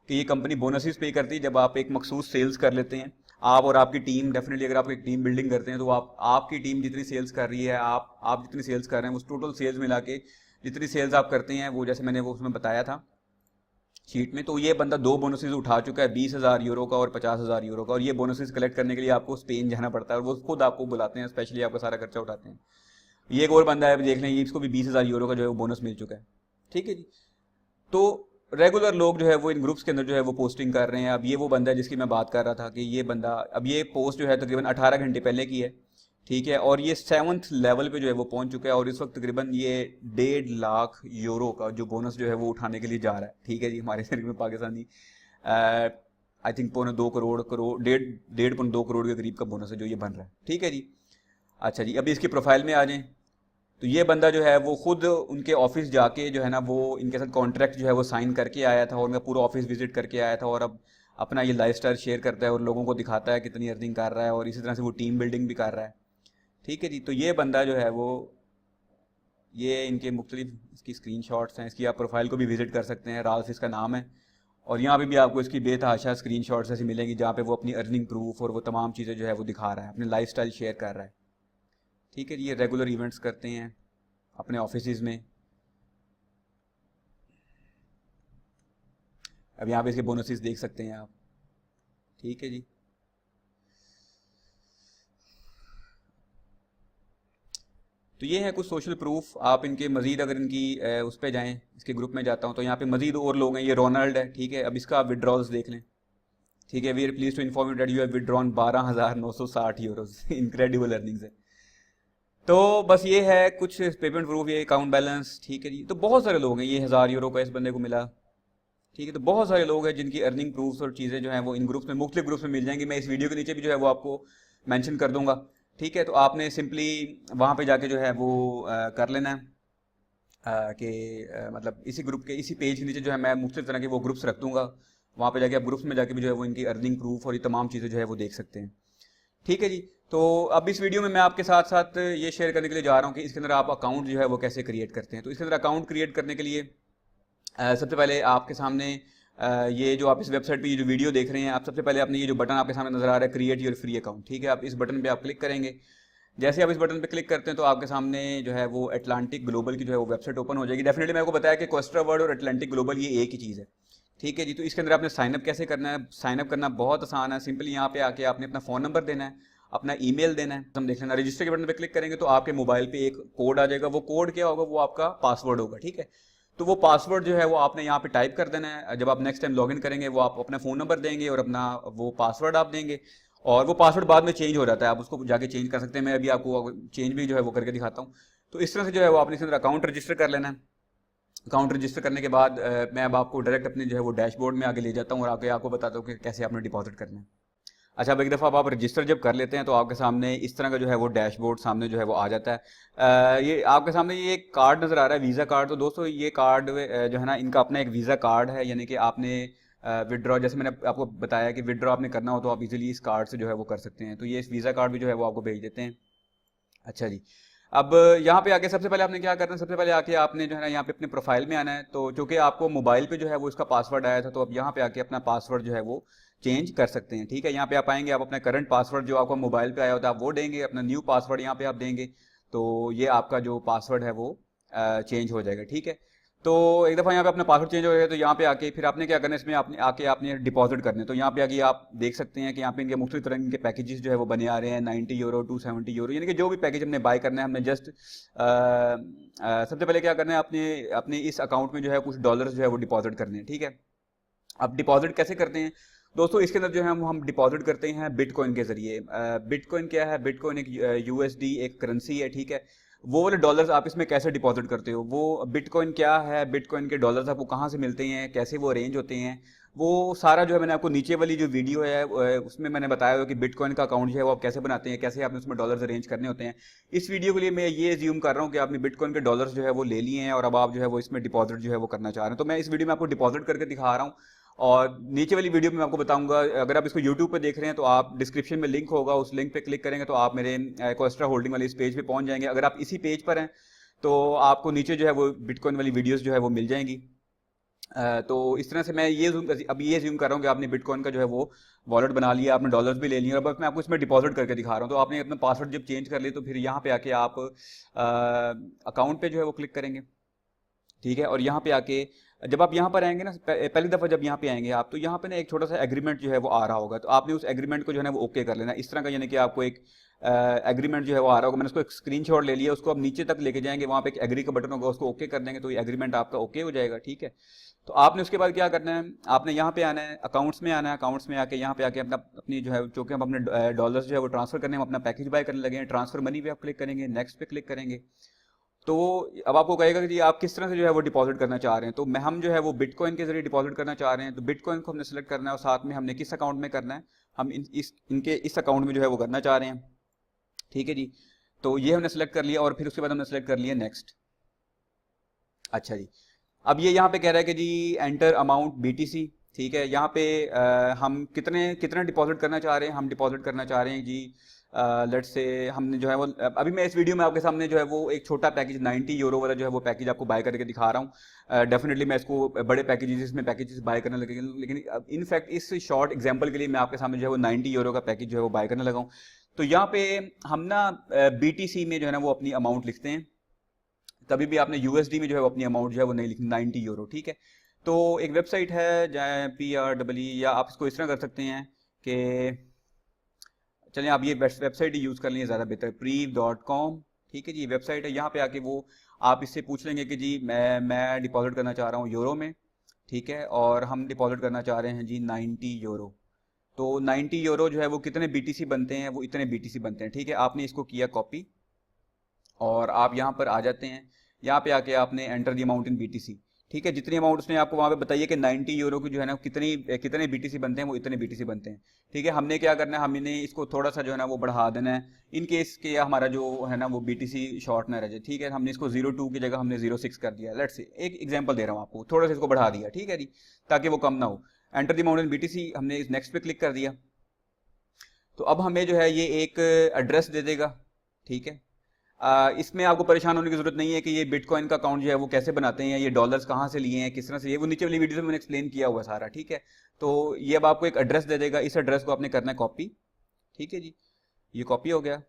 कि ये कंपनी बोनसेस पे करती है जब आप एक मखसूस सेल्स कर लेते हैं, आप और आपकी टीम। डेफिनेटली अगर आप एक टीम बिल्डिंग करते हैं तो आपकी टीम जितनी सेल्स कर रही है, आप जितनी सेल्स कर रहे हैं, उस टोटल सेल्स मिला के जितनी सेल्स आप करते हैं वो, जैसे मैंने वो उसमें बताया था शीट में, तो ये बंदा 2 बोनसेस उठा चुका है, 20,000 यूरो का और 50,000 यूरो का। और ये बोनसेस कलेक्ट करने के लिए आपको स्पेन जाना पड़ता है और वो खुद आपको बुलाते हैं, स्पेशली आपका सारा खर्चा उठाते हैं। ये एक और बंदा है, देख लें, इसको भी 20,000 यूरो का जो है वो बोनस मिल चुका है, ठीक है जी। तो रेगुलर लोग जो है वो इन ग्रुप्स के अंदर जो है वो पोस्टिंग कर रहे हैं। अब ये वो बंदा है जिसकी मैं बात कर रहा था कि ये बंदा, अब ये पोस्ट जो है तकरीबन 18 घंटे पहले की है, ठीक है, और ये 7th लेवल पे जो है वो पहुंच चुका है और इस वक्त तकरीबन ये 1.5 लाख यूरो का जो बोनस जो है वो उठाने के लिए जा रहा है, ठीक है जी। हमारे शरीर में पाकिस्तानी आई थिंक 1.2 करोड़ 1.5 करोड़ के करीब का बोनस है जो ये बन रहा है, ठीक है जी। अच्छा जी, अभी इसकी प्रोफाइल में आ जाएं तो ये बंदा जो है वो खुद उनके ऑफिस जाके जो है ना वो इनके साथ कॉन्ट्रैक्ट जो है वो साइन करके आया था और उनका पूरा ऑफिस विजिट करके आया था और अब अपना ये लाइफस्टाइल शेयर करता है और लोगों को दिखाता है कितनी अर्निंग कर रहा है और इसी तरह से वो टीम बिल्डिंग भी कर रहा है, ठीक है जी। तो ये बंदा जो है वो, ये इनके मुख्तलिफ इसकी स्क्रीनशॉट्स हैं, इसकी आप प्रोफाइल को भी विजिट कर सकते हैं, राल्फ इसका नाम है। और यहाँ पे भी आपको इसकी बेतहाशा स्क्रीनशॉट्स ऐसी मिलेंगी जहाँ पे वो अपनी अर्निंग प्रूफ और वो तमाम चीज़ें जो है वो दिखा रहा है, अपने लाइफस्टाइल शेयर कर रहा है, ठीक है जी। ये रेगुलर इवेंट्स करते हैं अपने ऑफिस में। अब यहाँ पे इसके बोनसेस देख सकते हैं आप, ठीक है जी। तो ये है कुछ सोशल प्रूफ। आप इनके मजीद अगर इनकी उस पर जाएं, इसके ग्रुप में जाता हूँ तो यहाँ पे मजीद और लोग हैं। ये रोनाल्ड है, ठीक है। अब इसका आप विड्रॉल्स देख लें, ठीक है। We are please to inform you that you have withdrawn 12,960 euros, incredible earnings है। तो बस ये है कुछ पेमेंट प्रूफ, ये अकाउंट बैलेंस, ठीक है जी। तो बहुत सारे लोग हैं, ये 1000 यूरो का इस बंदे को मिला, ठीक है। तो बहुत सारे लोग हैं जिनकी अर्निंग प्रूफ्स और चीज़ें जो हैं वो इन ग्रुप्स में, मुख्तलिफ ग्रुप्स में मिल जाएंगी। मैं इस वीडियो के नीचे भी जो है वो आपको मेंशन कर दूंगा, ठीक है। तो आपने सिंपली वहाँ पे जाके जो है वो कर लेना है कि मतलब इसी ग्रुप के, इसी पेज के नीचे जो है मैं मुख्तलिफ तरह के वो ग्रुप्स रख दूंगा। वहाँ पे जाके आप ग्रुप्स में जाके भी जो है वो इनकी अर्निंग प्रूफ और ये तमाम चीज़ें जो है वो देख सकते हैं, ठीक है जी। तो अब इस वीडियो में मैं आपके साथ साथ ये शेयर करने के लिए जा रहा हूँ कि इसके अंदर आप अकाउंट जो है वो कैसे क्रिएट करते हैं। तो इसके अंदर अकाउंट क्रिएट करने के लिए सबसे पहले आपके सामने ये जो आप इस वेबसाइट पे ये जो वीडियो देख रहे हैं, आप सबसे पहले आपने ये जो बटन आपके सामने नजर आ रहा है, क्रिएट योर फ्री अकाउंट, ठीक है। आप इस बटन पे आप क्लिक करेंगे। जैसे आप इस बटन पे क्लिक करते हैं तो आपके सामने जो है वो अटलांटिक ग्लोबल की जो है वो वेबसाइट ओपन हो जाएगी। डेफिनेटली मैंने आपको बताया कि क्वेस्ट्रा वर्ड और अटलांटिक ग्लोबल ये एक ही चीज़ है, ठीक है जी। तो इसके अंदर आपने साइनअप कैसे करना है? साइनअप करना बहुत आसान है। सिंपली यहाँ पे आके आपने अपना फ़ोन नंबर देना है, अपना ईमेल देना है। हम देख लेना, रजिस्टर के बटन पे क्लिक करेंगे तो आपके मोबाइल पे एक कोड आ जाएगा। वो कोड क्या होगा? वो आपका पासवर्ड होगा, ठीक है। तो वो पासवर्ड जो है वो आपने यहाँ पे टाइप कर देना है। जब आप नेक्स्ट टाइम लॉगिन करेंगे वो आप अपना फ़ोन नंबर देंगे और अपना वो पासवर्ड आप देंगे और वो पासवर्ड बाद में चेंज हो जाता है, आप उसको जाके चेंज कर सकते हैं। मैं अभी आपको चेंज भी जो है वो करके दिखाता हूँ। तो इस तरह से जो है वो आपने इसके अंदर अकाउंट रजिस्टर कर लेना है। अकाउंट रजिस्टर करने के बाद मैं अब आपको डायरेक्ट अपने जो है वो डैशबोर्ड में आगे ले जाता हूँ और आगे आपको बताता हूँ कि कैसे आपने डिपॉजिट करना है। अच्छा, अब एक दफ़ा आप रजिस्टर जब कर लेते हैं तो आपके सामने इस तरह का जो है वो डैशबोर्ड सामने जो है वो आ जाता है। ये आपके सामने ये एक कार्ड नज़र आ रहा है, वीज़ा कार्ड। तो दोस्तों ये कार्ड जो है ना, इनका अपना एक वीज़ा कार्ड है, यानी कि आपने विड्रॉ, जैसे मैंने आपको बताया कि विड्रॉ आपने करना हो तो आप इजीली इस कार्ड से जो है वो कर सकते हैं। तो ये इस वीज़ा कार्ड भी जो है वो आपको भेज देते हैं। अच्छा जी, अब यहाँ पे आके सबसे पहले आपने क्या करना है? सबसे पहले आके आपने जो है ना यहाँ पे अपने प्रोफाइल में आना है। तो चूँकि आपको मोबाइल पे जो है वो इसका पासवर्ड आया था, तो अब यहाँ पे आके अपना पासवर्ड जो है वो चेंज कर सकते हैं, ठीक है। यहाँ पे आप आएंगे, आप अपना करंट पासवर्ड जो आपको मोबाइल पे आया होता है आप वो देंगे, अपना न्यू पासवर्ड यहाँ पे आप देंगे, तो ये आपका जो पासवर्ड है वो चेंज हो जाएगा, ठीक है। तो एक दफ़ा यहाँ पे अपना पासवर्ड चेंज हो जाएगा तो यहाँ पे आके फिर आपने क्या करना है, इसमें आपने डिपॉजिट करने। तो यहाँ पे आके आप देख सकते हैं कि यहाँ पे इनके मुख्तलिफ तरह के पैकेजेस जो है वो बने आ रहे हैं, 90 यूरो, 270 यूरो, यानी कि जो भी पैकेज हमने बाय करना है, हमने जस्ट सबसे पहले क्या करना है, अपने इस अकाउंट में जो है कुछ डॉलर्स जो है वो डिपॉजिट करने हैं, ठीक है। अब डिपॉजिट कैसे करते हैं दोस्तों? इसके अंदर जो है हम डिपॉजिट करते हैं बिटकॉइन के जरिए। बिटकॉइन क्या है? बिटकॉइन एक USD एक करेंसी है, ठीक है। वो वाले डॉलर्स आप इसमें कैसे डिपॉजिट करते हो? वो बिटकॉइन क्या है, बिटकॉइन के डॉलर्स आपको कहाँ से मिलते हैं, कैसे वो अरेंज होते हैं, वो सारा जो है मैंने आपको नीचे वाली जो वीडियो है उसमें मैंने बताया हुआ कि बिटकॉइन का अकाउंट जो है वो आप कैसे बनाते हैं, कैसे आपने उसमें डॉलर्स अरेंज करने होते हैं। इस वीडियो के लिए मैं ये एज्यूम कर रहा हूँ कि आपने बिटकॉइन के डॉलर्स जो है वो ले लिए हैं और अब आप जो है वो इसमें डिपॉजिट जो है वो करना चाह रहे हैं। तो मैं इस वीडियो में आपको डिपॉजिट करके दिखा रहा हूँ और नीचे वाली वीडियो में मैं आपको बताऊंगा। अगर आप इसको यूट्यूब पे देख रहे हैं तो आप डिस्क्रिप्शन में लिंक होगा, उस लिंक पे क्लिक करेंगे तो आप मेरे कोएस्ट्रा होल्डिंग वाले इस पेज पे पहुंच जाएंगे। अगर आप इसी पेज पर हैं तो आपको नीचे जो है वो बिटकॉइन वाली वीडियोस जो है वो मिल जाएंगी। तो इस तरह से मैं ये अब ये ज्यूम कर रहा हूँ कि आपने बिटकॉइन का जो है वो वॉलेट बना लिया, आपने डॉलर्स भी ले लिए और अब मैं आपको इसमें डिपॉजिट करके दिखा रहा हूँ। तो आपने अपना पासवर्ड जब चेंज कर लिया तो फिर यहाँ पे आके आप अकाउंट पे जो है वो क्लिक करेंगे, ठीक है। और यहाँ पे आके जब आप यहाँ पर आएंगे ना, पहली दफ़ा जब यहाँ पे आएंगे आप, तो यहाँ पे ना एक छोटा सा एग्रीमेंट जो है वो आ रहा होगा, तो आपने उस एग्रीमेंट को जो है ना वो ओके कर लेना इस तरह का, यानी कि आपको एक एग्रीमेंट जो है वो आ रहा होगा। मैंने उसको एक स्क्रीनशॉट ले लिया, उसको आप नीचे तक लेके जाएंगे, वहाँ पे एक एग्री का बटन होगा, उसको ओके कर देंगे तो ये एग्रीमेंट आपका ओके हो जाएगा, ठीक है। तो आपने उसके बाद क्या करना है, आपने यहाँ पे आना है, अकाउंट्स में आना है, अकाउंट्स में आके यहाँ पे आके अपनी जो है चूँकि हम अपने डॉलर्स जो है वो ट्रांसफर करने, हम अपना पैकेज बाय करने लगे हैं, ट्रांसफर मनी पे आप क्लिक करेंगे, नेक्स्ट पे क्लिक करेंगे। तो अब आपको कहेगा कि जी आप किस तरह से जो है वो डिपॉजिट करना चाह रहे हैं। तो हम जो है वो बिटकॉइन के जरिए डिपॉजिट करना चाह रहे हैं, तो बिटकॉइन को हमने सेलेक्ट करना है और साथ में हमने किस अकाउंट में करना है, हम इनके इस अकाउंट में जो है वो करना चाह रहे हैं, ठीक है जी। तो ये हमने सेलेक्ट कर लिया और फिर उसके बाद हमने सेलेक्ट कर लिया नेक्स्ट। अच्छा जी, अब ये यहाँ पे कह रहा है कि जी एंटर अमाउंट BTC, ठीक है। यहाँ पे हम कितने डिपॉजिट करना चाह रहे हैं, हम डिपॉजिट करना चाह रहे हैं जी लेट्स से हमने जो है वो अभी मैं इस वीडियो में आपके सामने जो है वो एक छोटा पैकेज 90 यूरो वाला जो है वो पैकेज आपको बाय करके दिखा रहा हूँ। डेफिनेटली मैं इसको बड़े पैकेजेस इसमें पैकेजेस बाय करने लगे, लेकिन इनफैक्ट इस शॉर्ट एग्जांपल के लिए मैं आपके सामने जो है वो 90 यूरो का पैकेज जो है वो बाय करने लगा हूँ। तो यहाँ पे हम ना BTC में जो है ना वो अपनी अमाउंट लिखते हैं, कभी भी आपने USD में जो है वो अपनी अमाउंट जो है वो नहीं लिखनी, 90 यूरो, ठीक है। तो एक वेबसाइट है PRWE, या आप इसको इस तरह कर सकते हैं कि चलिए आप ये वेबसाइट ही यूज़ कर लेंगे ज़्यादा बेहतर, prev.com, ठीक है जी। ये वेबसाइट है, यहाँ पे आके वो आप इससे पूछ लेंगे कि जी मैं डिपॉजिट करना चाह रहा हूँ यूरो में, ठीक है, और हम डिपॉजिट करना चाह रहे हैं जी 90 यूरो। तो 90 यूरो जो है वो कितने BTC बनते हैं, वो इतने BTC बनते हैं, ठीक है। आपने इसको किया कॉपी और आप यहाँ पर आ जाते हैं, यहाँ पे आके आपने enter the amount in BTC, ठीक है। जितनी अमाउंट उसने आपको वहाँ पे बताइए कि 90 यूरो की जो है ना कितने BTC बनते हैं, वो इतने BTC बनते हैं, ठीक है। हमने क्या करना है, हमने इसको थोड़ा सा जो है ना वो बढ़ा देना है इन केस के हमारा जो है ना वो BTC शॉर्ट ना रह जाए, ठीक है। हमने इसको 02 की जगह हमने 06 कर दिया, लेट्स से एक एग्जाम्पल दे रहा हूँ आपको, थोड़ा सा इसको बढ़ा दिया, ठीक है जी, ताकि वो कम ना हो। Enter the amount in BTC, हमने इस नेक्स्ट पे क्लिक कर दिया। तो अब हमें जो है ये एक एड्रेस दे देगा, ठीक है। इसमें आपको परेशान होने की जरूरत नहीं है कि ये बिटकॉइन का अकाउंट जो है वो कैसे बनाते हैं, ये डॉलर्स कहाँ से लिए हैं, किस तरह से, ये वो नीचे वाली वीडियो में मैंने एक्सप्लेन किया हुआ सारा, ठीक है। तो ये अब आपको एक एड्रेस दे देगा, इस एड्रेस को आपने करना है कॉपी, ठीक है जी, ये कॉपी हो गया।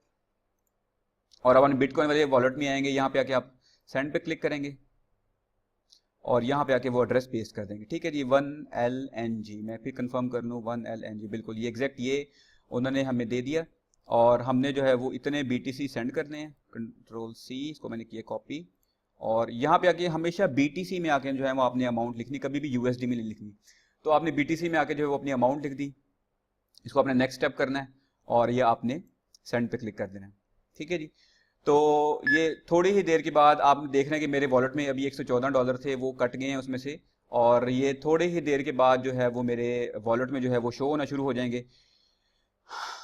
और अब हम बिटकॉइन वाले वॉलेट में आएंगे, यहाँ पे आके आप सेंड पे क्लिक करेंगे और यहाँ पे आके वो एड्रेस पेस्ट कर देंगे, ठीक है जी। 1LNG, मैं फिर कंफर्म कर लूँ, 1LNG, बिल्कुल ये एग्जैक्ट ये उन्होंने हमें दे दिया और हमने जो है वो इतने BTC सेंड करने हैं, Ctrl+C, इसको मैंने किया कॉपी और यहाँ पे आके हमेशा BTC में आके जो है वो आपने अमाउंट लिखनी, कभी भी USD में नहीं लिखनी। तो आपने BTC में आके जो है वो अपनी अमाउंट लिख दी, इसको आपने नेक्स्ट स्टेप करना है और ये आपने सेंड पे क्लिक कर देना है, ठीक है जी। तो ये थोड़ी ही देर के बाद आप देख रहे हैं कि मेरे वॉलेट में अभी $114 थे, वो कट गए हैं उसमें से, और ये थोड़ी ही देर के बाद जो है वो मेरे वॉलेट में जो है वो शो होना शुरू हो जाएंगे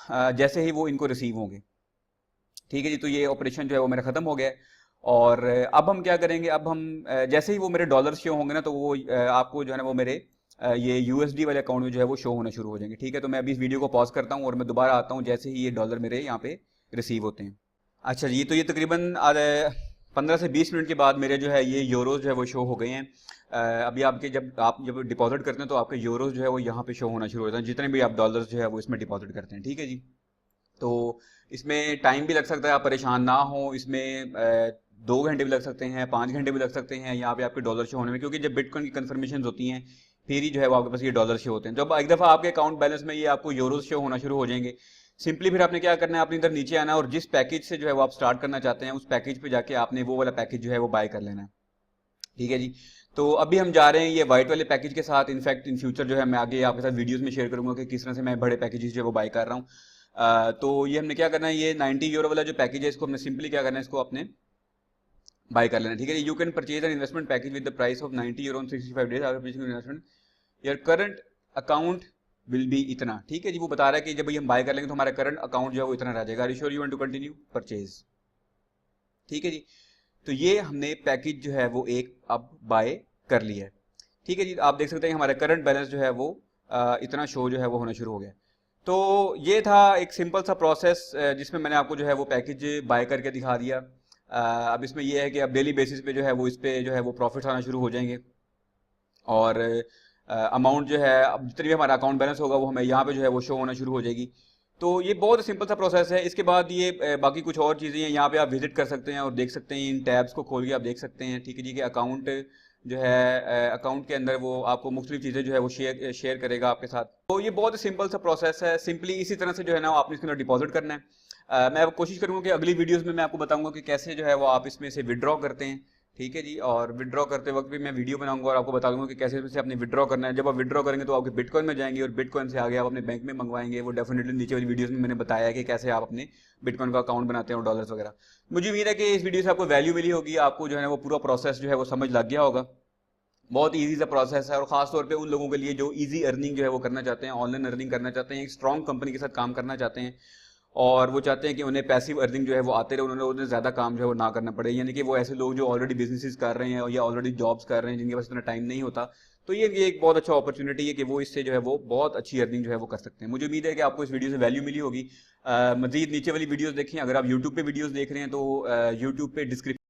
जैसे ही वो इनको रिसीव होंगे, ठीक है जी। तो ये ऑपरेशन जो है वो मेरा ख़त्म हो गया है और अब हम क्या करेंगे, अब हम जैसे ही वो मेरे डॉलर शो होंगे ना तो वो आपको जो है ना वो मेरे ये USD वाले अकाउंट में जो है वो शो होना शुरू हो जाएंगे, ठीक है। तो मैं अभी इस वीडियो को पॉज करता हूँ और मैं दोबारा आता हूँ जैसे ही ये डॉलर मेरे यहाँ पे रिसीव होते हैं। अच्छा जी, तो ये तकरीबन 15 से 20 मिनट के बाद मेरे जो है ये यूरोज जो है वो शो हो गए हैं। अभी आपके जब डिपॉजिट करते हैं तो आपके यूरोज जो है वो यहाँ पे शो होना शुरू हो जाते हैं, जितने भी आप डॉलर्स जो है वो इसमें डिपॉजिट करते हैं, ठीक है जी। तो इसमें टाइम भी लग सकता है, आप परेशान ना हो, इसमें 2 घंटे भी लग सकते हैं, 5 घंटे भी लग सकते हैं यहाँ पे आपके डॉलर शो होने में, क्योंकि जब बिटकॉइन की कन्फर्मेशन होती हैं फिर ही जो है वो आपके पास ये डॉलर शो होते हैं। जब एक दफ़ा आपके अकाउंट बैलेंस में ये आपको यूरोज शो होना शुरू हो जाएंगे, सिंपली फिर आपने क्या करना है, आपने इधर नीचे आना और जिस पैकेज से जो है वो आप स्टार्ट करना चाहते हैं उस पैकेज पे जाके आपने वो वाला पैकेज जो है वो बाय कर लेना है, ठीक है जी। तो अभी हम जा रहे हैं ये वाइट वाले पैकेज के साथ। इनफैक्ट इन फ्यूचर जो है मैं आगे आपके साथ वीडियोस में शेयर करूंगा कि किस तरह से मैं बड़े पैकेजेस जो है वो बाय कर रहा हूँ। तो ये हमने क्या करना है, ये 90 यूरो वाला जो पैकेज है इसको हमने सिंपली क्या करना है, इसको आपने बाय कर लेना, ठीक है। You can purchase an investment package with the price of 90 euro on 65 days after purchasing investment. Your current account will be इतना, ठीक है जी। वो बता रहा है कि जब हम बाय कर लेंगे तो हमारा करंट अकाउंट जो है वो इतना रह जाएगा। Sure you want to continue purchase, ठीक है जी। तो ये हमने पैकेज जो है वो एक अब बाय कर लिया है, ठीक है जी। आप देख सकते हैं हमारा करंट बैलेंस जो है वो इतना शो जो है वो होना शुरू हो गया। तो ये था एक सिंपल सा प्रोसेस जिसमें मैंने आपको जो है वो पैकेज बाय करके दिखा दिया। अब इसमें ये है कि अब डेली बेसिस पे जो है वो इस पे जो है वो प्रॉफिट्स आना शुरू हो जाएंगे और अमाउंट जो है अब जितनी भी हमारा अकाउंट बैलेंस होगा वो हमें यहाँ पे जो है वो शो होना शुरू हो जाएगी। तो ये बहुत सिंपल सा प्रोसेस है। इसके बाद ये बाकी कुछ और चीज़ें हैं, यहाँ पे आप विजिट कर सकते हैं और देख सकते हैं, इन टैब्स को खोल के आप देख सकते हैं, ठीक है जी। कि अकाउंट जो है अकाउंट के अंदर वो आपको मुख्तलिफ चीज़ें जो है वो शेयर करेगा आपके साथ। तो ये बहुत सिंपल सा प्रोसेस है। सिंपली इसी तरह से जो है ना आपने इसके अंदर डिपॉजिट करना है। मैं कोशिश करूँगा कि अगली वीडियोज़ में मैं आपको बताऊँगा कि कैसे जो है वो आप इसमें से विड्रॉ करते हैं, ठीक है जी। और विड्रॉ करते वक्त भी मैं वीडियो बनाऊंगा और आपको बता दूंगा कि कैसे इसमें आपने विड्रॉ करना है। जब आप विड्रॉ करेंगे तो आपके बिटकॉइन में जाएंगे और बिटकॉइन से आगे आप अपने बैंक में मंगवाएंगे। वो डेफिनेटली नीचे वाली वीडियोस में मैंने बताया है कि कैसे आप अपने बिटकॉइन का अकाउंट बनाते हैं और डॉलर्स वगैरह। मुझे उम्मीद है कि इस वीडियो से आपको वैल्यू मिली होगी, आपको जो है वो पूरा प्रोसेस जो है वो समझ लग गया होगा। बहुत ईजी सा प्रोसेस है और खासतौर पे उन लोगों के लिए जो ईजी अर्निंग जो है वो करना चाहते हैं, ऑनलाइन अर्निंग करना चाहते हैं, एक स्ट्रॉन्ग कंपनी के साथ काम करना चाहते हैं और वो चाहते हैं कि उन्हें पैसिव अर्निंग जो है वो आते रहे, उन्हें ज़्यादा काम जो है वो ना करना पड़े। यानी कि वो ऐसे लोग जो ऑलरेडी बिजनेसेस कर रहे हैं या ऑलरेडी जॉब्स कर रहे हैं जिनके पास इतना टाइम नहीं होता, तो ये एक बहुत अच्छा अपॉर्चुनिटी है कि वो इससे जो है वो बहुत अच्छी अर्निंग जो है वो कर सकते हैं। मुझे उम्मीद है कि आपको इस वीडियो से वैल्यू मिली होगी। मजीद नीचे वाली वीडियोस देखें। अगर आप यूट्यूब पे वीडियोस देख रहे हैं तो यूट्यूब पे डिस्क्रिप्शन